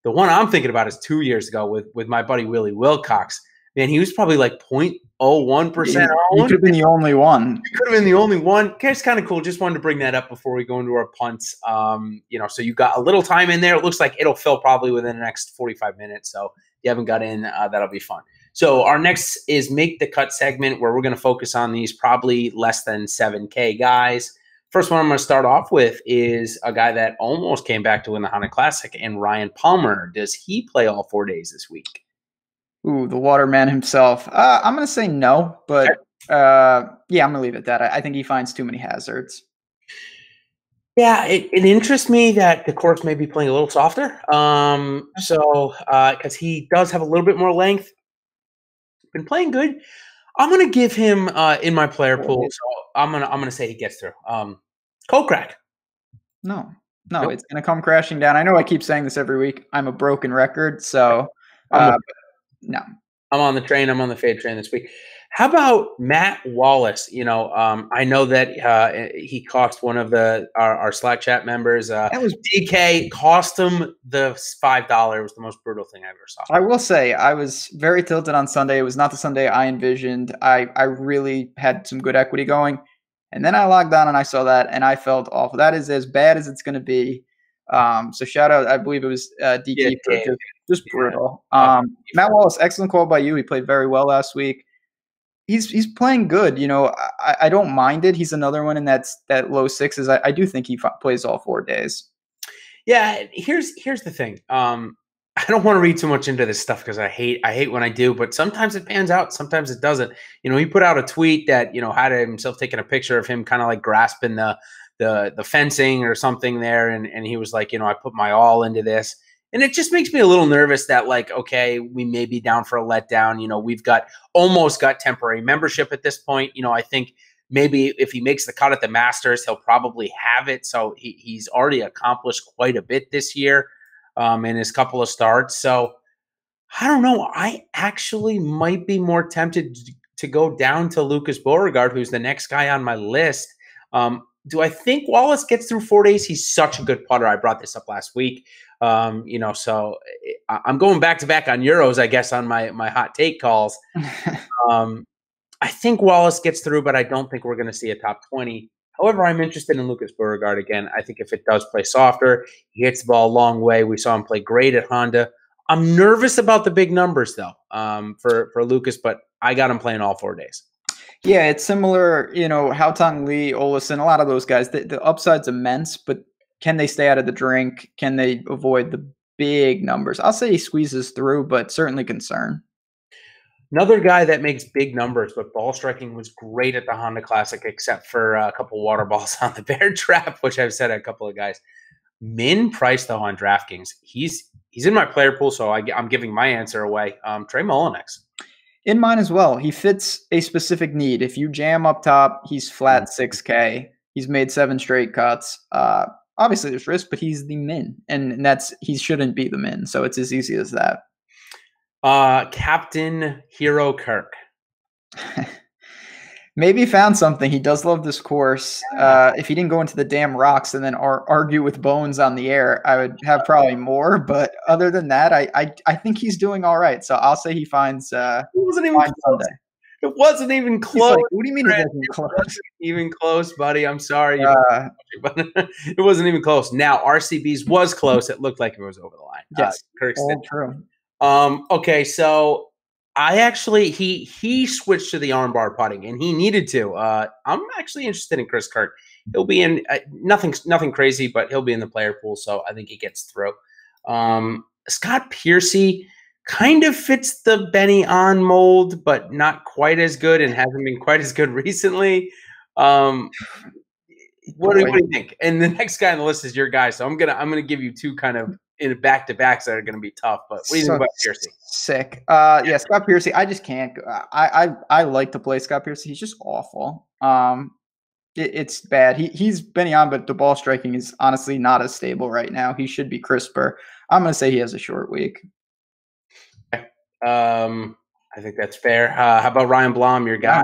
the one I'm thinking about is 2 years ago with my buddy Willie Wilcox. Man, he was probably like 0.01% owned. You could have been the only one. You could have been the only one. It's kind of cool. Just wanted to bring that up before we go into our punts. So you got a little time in there. It looks like it'll fill probably within the next 45 minutes. So if you haven't got in, that'll be fun. So our next is Make the Cut segment, where we're going to focus on these probably less than 7K guys. First one I'm going to start off with is a guy that almost came back to win the Honda Classic, and Ryan Palmer. Does he play all 4 days this week? Ooh, the waterman himself. I'm going to say no, but yeah, I'm going to leave it at that. I think he finds too many hazards. Yeah, it interests me that the course may be playing a little softer. Because he does have a little bit more length. Been playing good. I'm gonna give him in my player pool, so I'm gonna say he gets through. Cold crack. No, nope. It's gonna come crashing down. I know I keep saying this every week. I'm a broken record, so no. I'm on the train. I'm on the fade train this week. How about Matt Wallace? I know that he cost one of our Slack chat members. That was DK. Cost him the $5. It was the most brutal thing I ever saw. I will say I was very tilted on Sunday. It was not the Sunday I envisioned. I really had some good equity going, and then I logged on and I saw that, and I felt awful. That is as bad as it's going to be. So shout out. I believe it was DK for just brutal. Matt Wallace, excellent call by you. He played very well last week. He's playing good. I don't mind it. He's another one in that low sixes. I do think he plays all 4 days. Yeah, here's the thing. I don't want to read too much into this stuff because I hate when I do, but sometimes it pans out, sometimes it doesn't. He put out a tweet that had himself taking a picture of him kind of like grasping the fencing or something there, and he was like, I put my all into this. And it just makes me a little nervous that, like, okay, we may be down for a letdown. We've almost got temporary membership at this point. I think maybe if he makes the cut at the Masters, he'll probably have it. So he's already accomplished quite a bit this year in his couple of starts. So I don't know. I actually might be more tempted to go down to Lucas Beauregard, who's the next guy on my list. Do I think Wallace gets through 4 days? He's such a good putter. I brought this up last week. So I'm going back to back on Euros, I guess, on my hot take calls. I think Wallace gets through, but I don't think we're going to see a top 20. However, I'm interested in Lucas Beauregard again. I think if it does play softer, he hits the ball a long way. We saw him play great at Honda. I'm nervous about the big numbers, though, for Lucas, but I got him playing all 4 days. Yeah, it's similar, Haotong Lee, Olesen, a lot of those guys. The upside's immense, but can they stay out of the drink? Can they avoid the big numbers? I'll say he squeezes through, but certainly concern. Another guy that makes big numbers, but ball striking was great at the Honda Classic, except for a couple water balls on the bear trap, which I've said a couple of guys. Min price, though, on DraftKings. He's in my player pool, so I'm giving my answer away. Trey Mullinax. In mine as well. He fits a specific need. If you jam up top, he's flat 6K. He's made 7 straight cuts. Obviously, there's risk, but he's the min, and he shouldn't be the min. So it's as easy as that. Captain Hero Kirk. Maybe he found something. He does love this course. If he didn't go into the damn rocks and then argue with Bones on the air, I would have probably more. But other than that, I think he's doing all right. So I'll say he finds. It wasn't even close. Sunday. It wasn't even close. Like, what do you mean it wasn't close? It wasn't even close, buddy. I'm sorry. But it wasn't even close. Now, RCB's was close. It looked like it was over the line. Yes, Kirk's true. Okay, so I actually he switched to the armbar putting, and he needed to. I'm actually interested in Chris Kirk. He'll be in nothing crazy, but he'll be in the player pool, so I think he gets through. Scott Piercy kind of fits the Benny On mold, but not quite as good, and hasn't been quite as good recently. What do you think? And the next guy on the list is your guy, so I'm gonna give you two kind of in back-to-backs that are going to be tough. But what do you think about Piercy? Sick. Yeah, Scott Piercy. I just can't. I like to play Scott Piercy. He's just awful. It's bad. He's been on, but the ball striking is honestly not as stable right now. He should be crisper. I'm going to say he has a short week. Okay. I think that's fair. How about Ryan Blom, your guy?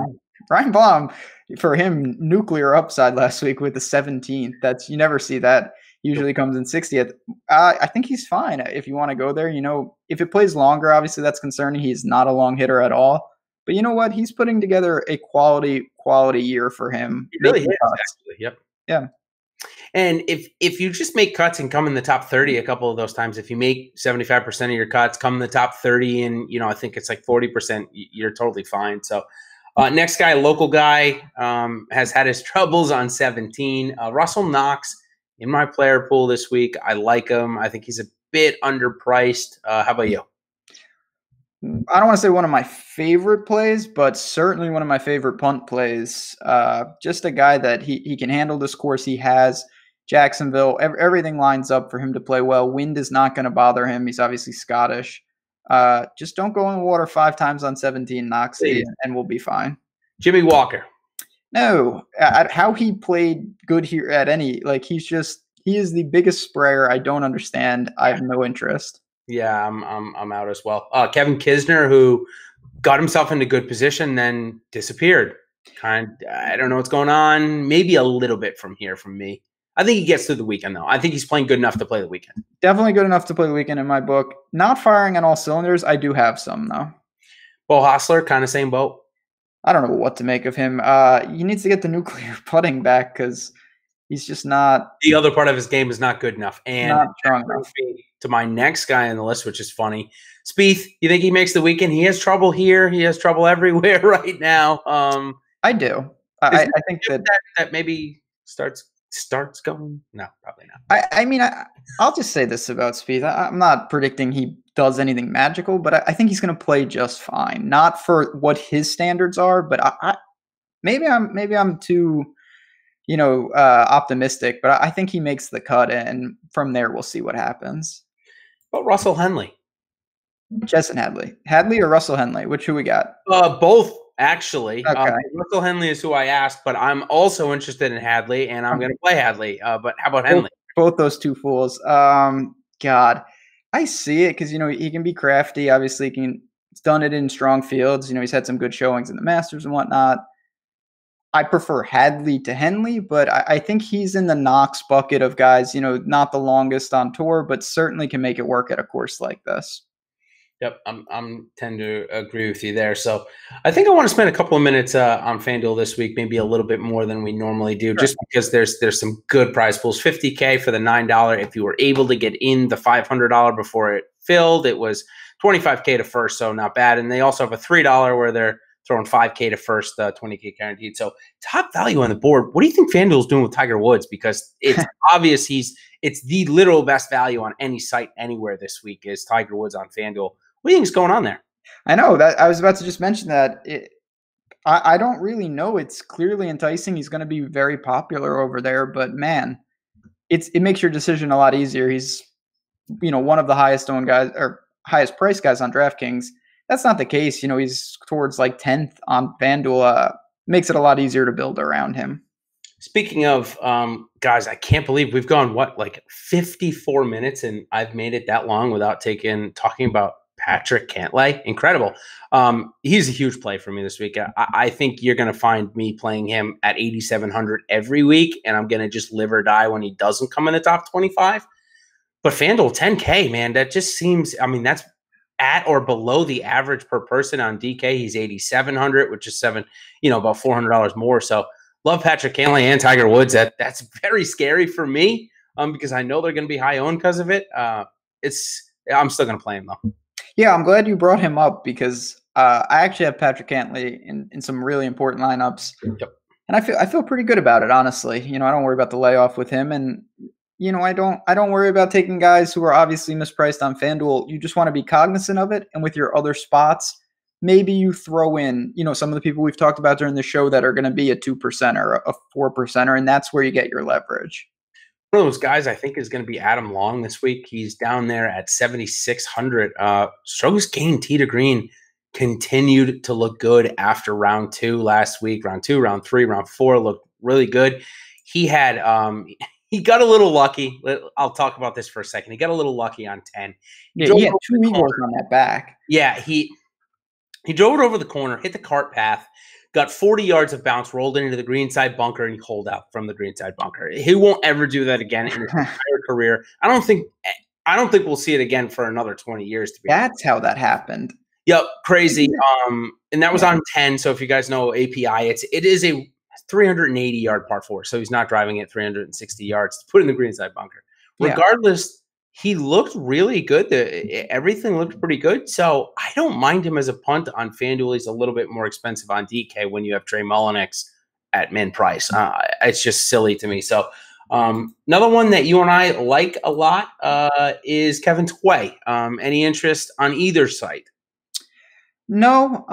Ryan Blom, for him, nuclear upside last week with the 17th. You never see that. Usually comes in 60th. I think he's fine if you want to go there. If it plays longer, obviously that's concerning. He's not a long hitter at all. But you know what? He's putting together a quality year for him. He really is, actually. Yep. Yeah. And if you just make cuts and come in the top 30 a couple of those times, if you make 75% of your cuts, come in the top 30, and I think it's like 40%, you're totally fine. So next guy, local guy, has had his troubles on 17. Russell Knox. In my player pool this week, I like him. I think he's a bit underpriced. How about you? I don't want to say one of my favorite plays, but certainly one of my favorite punt plays. Just a guy that he can handle this course. He has Jacksonville. Everything lines up for him to play well. Wind is not going to bother him. He's obviously Scottish. Just don't go in the water 5 times on 17, Knoxy, and we'll be fine. Jimmy Walker. No, how he played good here at any, he is the biggest sprayer. I don't understand. I have no interest. Yeah, I'm out as well. Kevin Kisner, who got himself into good position, then disappeared. I don't know what's going on. Maybe a little bit from me. I think he gets through the weekend, though. I think he's playing good enough to play the weekend. Definitely good enough to play the weekend in my book. Not firing on all cylinders. I do have some, though. Bo Hostler, kind of same boat. I don't know what to make of him. He needs to get the nuclear putting back because he's just not. The other part of his game is not good enough. And not strong enough. To my next guy on the list, which is funny. Spieth, you think he makes the weekend? He has trouble here. He has trouble everywhere right now. I do. I think that maybe starts going. No, probably not. I mean, I'll just say this about Spieth. I'm not predicting he does anything magical, but I think he's going to play just fine. Not for what his standards are, but maybe I'm too, optimistic. But I think he makes the cut, and from there we'll see what happens. But Russell Henley, Justin Hadley or Russell Henley? Who we got? Both. Actually, okay. Russell Henley is who I asked, but I'm also interested in Hadley, and I'm going to play Hadley. But how about Henley? Both those two fools. God, I see it because he can be crafty. Obviously, he's done it in strong fields. He's had some good showings in the Masters and whatnot. I prefer Hadley to Henley, but I think he's in the Knox bucket of guys. Not the longest on tour, but certainly can make it work at a course like this. Yep, I'm tend to agree with you there. So I think I want to spend a couple of minutes on FanDuel this week, maybe a little bit more than we normally do, just because there's some good prize pools. $50K for the $9. If you were able to get in the $500 before it filled, it was $25K to first, so not bad. And they also have a $3 where they're throwing $5K to first, $20K guaranteed. So top value on the board. What do you think FanDuel's doing with Tiger Woods? Because it's obvious it's the literal best value on any site anywhere this week is Tiger Woods on FanDuel. What do you think is going on there? I know that I was about to just mention that. I don't really know. It's clearly enticing. He's going to be very popular over there, but man, it makes your decision a lot easier. He's, one of the highest owned guys or highest priced guys on DraftKings. That's not the case. He's towards 10th on FanDuel. Makes it a lot easier to build around him. Speaking of guys, I can't believe we've gone 54 minutes and I've made it that long without talking about Patrick Cantlay, incredible. He's a huge play for me this week. I think you're going to find me playing him at 8,700 every week, and I'm going to just live or die when he doesn't come in the top 25. But FanDuel 10K, man, that just seems, I mean, that's at or below the average per person on DK. He's 8,700, which is about $400 more. So love Patrick Cantlay and Tiger Woods. That's very scary for me because I know they're going to be high owned because of it. I'm still going to play him though. Yeah, I'm glad you brought him up because I actually have Patrick Cantlay in some really important lineups. Yep. And I feel pretty good about it, honestly. I don't worry about the layoff with him, and I don't worry about taking guys who are obviously mispriced on FanDuel. You just want to be cognizant of it, and with your other spots, maybe you throw in, some of the people we've talked about during the show that are going to be a 2% or a 4%, and that's where you get your leverage. One of those guys I think is going to be Adam Long this week. He's down there at 7,600. Strokes gained tee to green continued to look good after round 2 last week. Round 2, round 3, round 4 looked really good. He had he got a little lucky. I'll talk about this for a second. He got a little lucky on 10. Yeah, he had 2 eagles on that back. Yeah, he drove it over the corner, hit the cart path, got 40 yards of bounce, rolled into the greenside bunker, and he holed out from the greenside bunker. He won't ever do that again in his entire career. I don't think we'll see it again for another 20 years. That's how that happened. Yep, crazy. And that was on 10. So if you guys know API, it is a 380-yard par 4. So he's not driving it 360 yards to put in the greenside bunker. Regardless, he looked really good. Everything looked pretty good. So I don't mind him as a punt on FanDuel. He's a little bit more expensive on DK when you have Trey Mullinax at min price. It's just silly to me. So another one that you and I like a lot is Kevin Tway. Any interest on either site? No.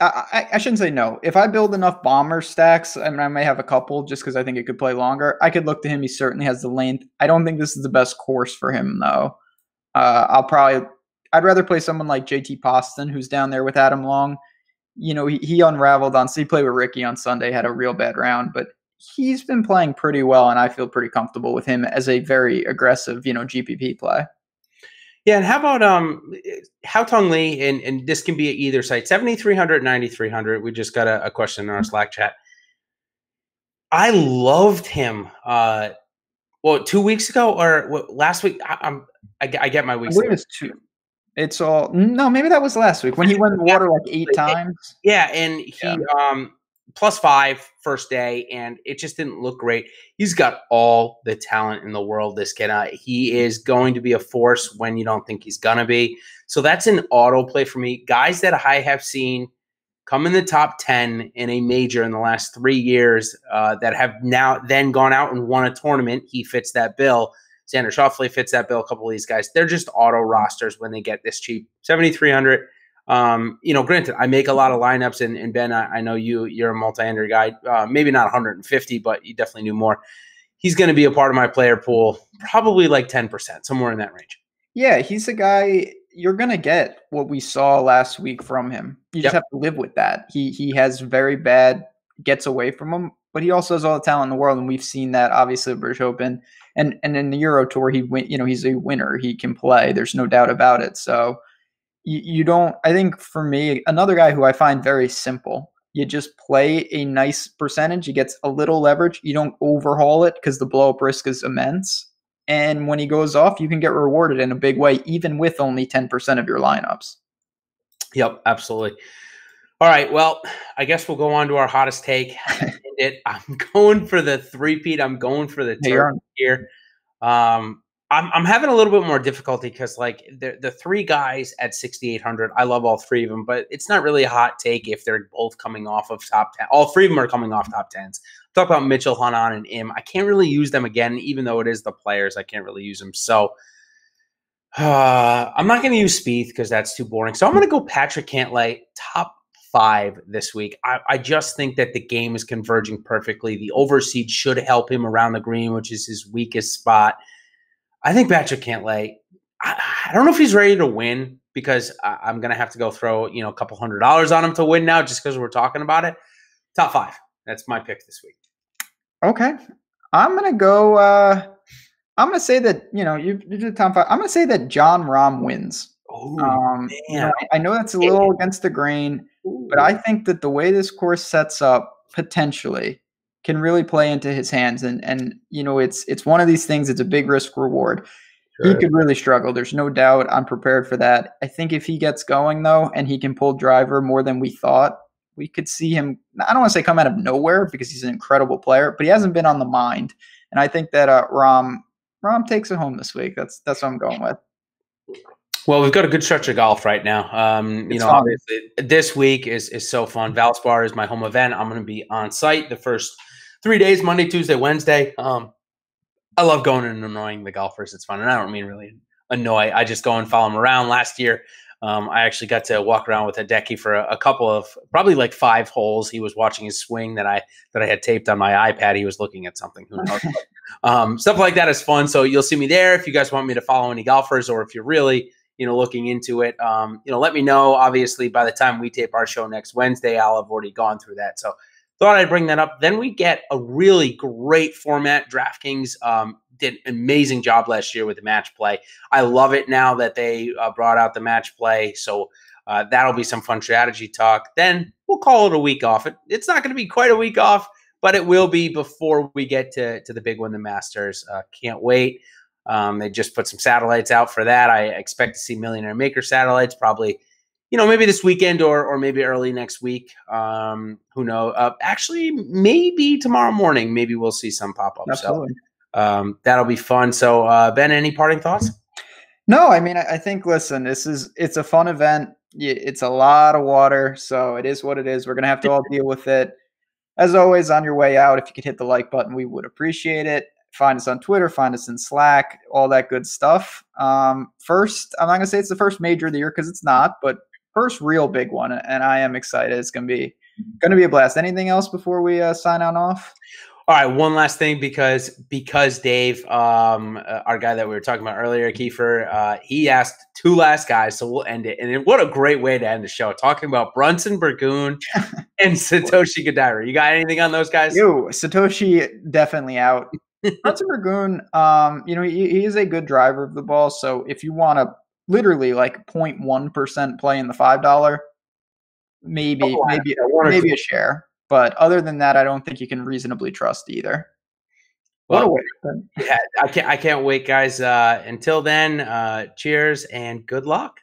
I shouldn't say no. If I build enough bomber stacks, I may have a couple just because I think it could play longer. I could look to him. He certainly has the length. I don't think this is the best course for him, though. I'd rather play someone like JT Poston, who's down there with Adam Long. He unraveled he played with Ricky on Sunday, had a real bad round, but he's been playing pretty well, and I feel pretty comfortable with him as a very aggressive, GPP play. Yeah, and how about Haotong Lee, and this can be at either site, 7,300, 9,300. We just got a question in our Slack chat. I loved him. 2 weeks ago or last week? I get my weeks. I believe it's 2. It's all no, maybe that was last week when he went in the water like 8 times. Yeah, and he +5 first day, and it just didn't look great. He's got all the talent in the world, this kid. He is going to be a force when you don't think he's going to be. So that's an auto play for me. Guys that I have seen come in the top 10 in a major in the last 3 years that have now then gone out and won a tournament, he fits that bill. Zander Schauffele fits that bill. A couple of these guys, they're just auto rosters when they get this cheap. 7,300. Granted, I make a lot of lineups, and Ben, I know you're a multi-ender guy. Maybe not 150, but you definitely knew more. He's going to be a part of my player pool, probably like 10%, somewhere in that range. Yeah, he's a guy you're going to get what we saw last week from him. You just have to live with that. He has very bad gets away from him, but he also has all the talent in the world, and we've seen that obviously at British Open and in the Euro Tour. He's a winner. He can play. There's no doubt about it. So. You don't, I think for me, another guy who I find very simple, you just play a nice percentage. He gets a little leverage. You don't overhaul it because the blow up risk is immense. And when he goes off, you can get rewarded in a big way, even with only 10% of your lineups. Yep, absolutely. All right. Well, I guess we'll go on to our hottest take. I'm going for the three-peat. I'm going for the turn here. I'm having a little bit more difficulty because, like, the 3 guys at 6,800, I love all 3 of them, but it's not really a hot take if they're both coming off of top 10. All 3 of them are coming off top 10s. Talk about Mitchell, Hanan, and Im. I can't really use them again, even though it is the players. I can't really use them. So I'm not going to use Spieth because that's too boring. So I'm going to go Patrick Cantlay, top 5 this week. I just think that the game is converging perfectly. The overseed should help him around the green, which is his weakest spot. I think Patrick Cantlay, I don't know if he's ready to win because I'm going to have to go throw, a couple $100 on him to win now just because we're talking about it. Top 5. That's my pick this week. Okay. I'm going to go, I'm going to say that, you did the top 5. I'm going to say that John Rahm wins. Oh, man. I know that's a little against the grain, but I think that the way this course sets up potentially can really play into his hands. And it's one of these things. It's a big risk reward. He could really struggle. There's no doubt. I'm prepared for that. I think if he gets going, though, and he can pull driver more than we thought, we could see him, I don't want to say come out of nowhere because he's an incredible player, but he hasn't been on the mind. And I think that Rahm takes it home this week. That's what I'm going with. Well, we've got a good stretch of golf right now. Obviously, this week is so fun. Valspar is my home event. I'm going to be on site the first 3 days, Monday, Tuesday, Wednesday. I love going and annoying the golfers. It's fun. And I don't mean really annoy. I just go and follow them around. Last year, I actually got to walk around with Hideki for a couple of probably like 5 holes. He was watching his swing that I had taped on my iPad. He was looking at something. Who knows? Stuff like that is fun. So you'll see me there. If you guys want me to follow any golfers, or if you're really looking into it, let me know. Obviously, by the time we tape our show next Wednesday, I'll have already gone through that. So thought I'd bring that up. Then we get a really great format. DraftKings did an amazing job last year with the match play. I love it now that they brought out the match play. So that'll be some fun strategy talk. Then we'll call it a week off. It's not going to be quite a week off, but it will be before we get to the big one, the Masters. Can't wait. They just put some satellites out for that. I expect to see Millionaire Maker satellites probably, maybe this weekend or maybe early next week. Who knows? Actually, maybe tomorrow morning. Maybe we'll see some pop up. Absolutely. So that'll be fun. So Ben, any parting thoughts? No, I mean, I think, listen, it's a fun event. It's a lot of water, so it is what it is. We're going to have to all deal with it. As always, on your way out, if you could hit the like button, we would appreciate it. Find us on Twitter, find us in Slack, all that good stuff. First, I'm not going to say it's the first major of the year because it's not, but first real big one, and I am excited. It's going to be a blast. Anything else before we sign on off? All right, one last thing because Dave, our guy that we were talking about earlier, Kiefer, he asked 2 last guys, so we'll end it. And what a great way to end the show, talking about Brunson Burgoon and Satoshi Kodaira. You got anything on those guys? Satoshi definitely out. Brunson Burgoon, he is a good driver of the ball. So if you want to literally like 0.1% play in the $5, maybe a share. But other than that, I don't think you can reasonably trust either. Well, yeah, I can't wait, guys. Until then, cheers and good luck.